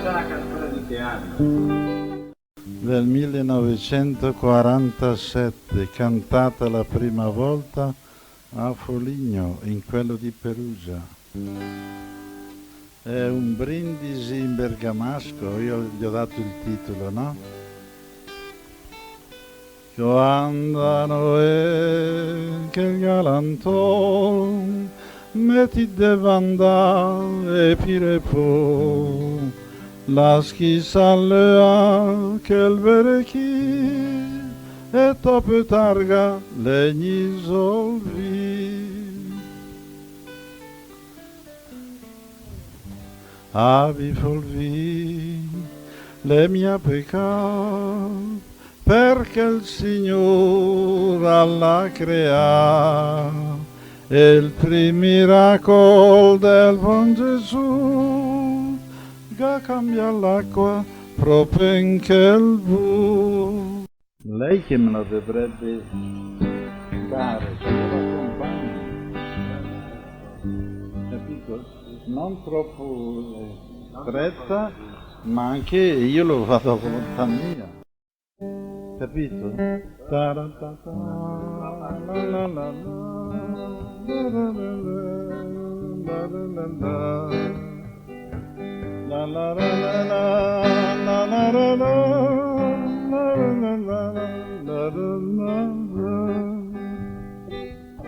Questa è una canzone di che anno? Del 1947, cantata la prima volta a Foligno, in quello di Perugia. È un brindisi in bergamasco, io gli ho dato il titolo, no? Quando Noè che il galanton metti devanda e pirepo la schissallea che il verechi e tope targa legni solvi avi folvi le mia peccato perché il Signore alla crea e il primo miracolo del buon Gesù che cambia l'acqua proprio in quel bu. Lei che me lo dovrebbe dare, se io l'accompagno, capito? Non troppo stretta, ma anche io lo vado a volontà mia. Capito?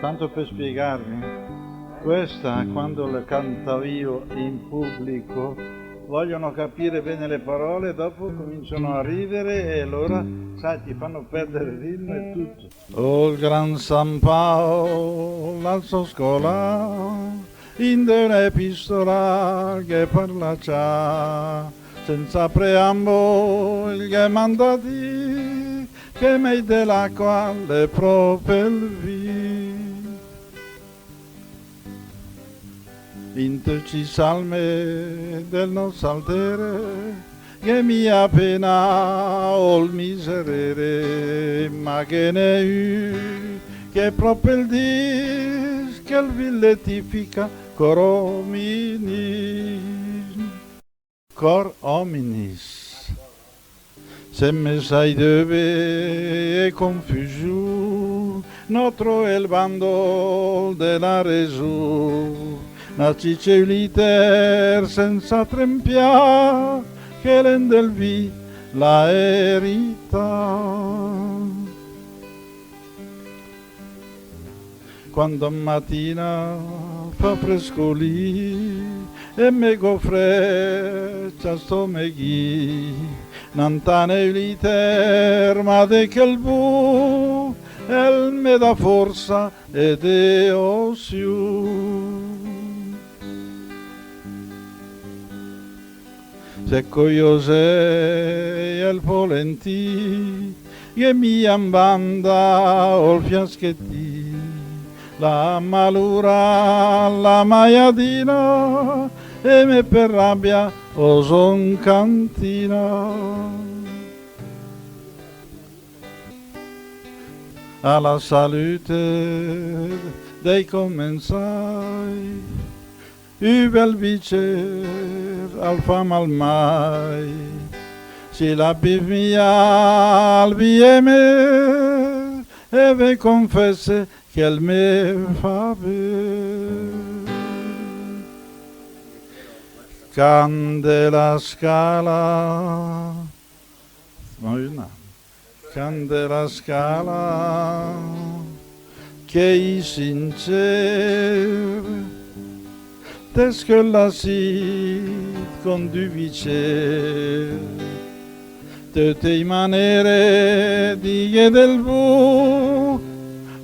Tanto per spiegarmi, questa quando la canto io in pubblico vogliono capire bene le parole, dopo cominciano a ridere e allora, sai, ti fanno perdere il ritmo e tutto. Oh, il gran San Paolo, la sua scuola, in un'epistola che parla già, senza preambolo, che manda di, che mei dell'acqua le propelvi. In tutti i salmi del nostro altere, che mia pena o il miserere, ma che ne che proprio il dis, che il villetifica cor hominis. Se me sai dove e confuso, nostro è il bando della resù. Nacice uniter senza trempià, che rende vi la erità. Quando mattina fa fresco lì e me gofreccia sto meghi, nantane uniter ma de quel bu, el me da forza ed è osiu. Se coiose il volentì che mi ambanda o fiaschetti la malura la maiadina e me per rabbia o son cantina alla salute dei commensai Übel vicer al fam al mai, si la bivia al vieme, e ve confesse che il me fa bene. Candela scala, candela scala, che i sinceri, Tes que la sit con du vicer, te manere di del bu,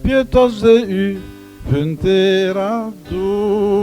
piuttosto de u puntera tu.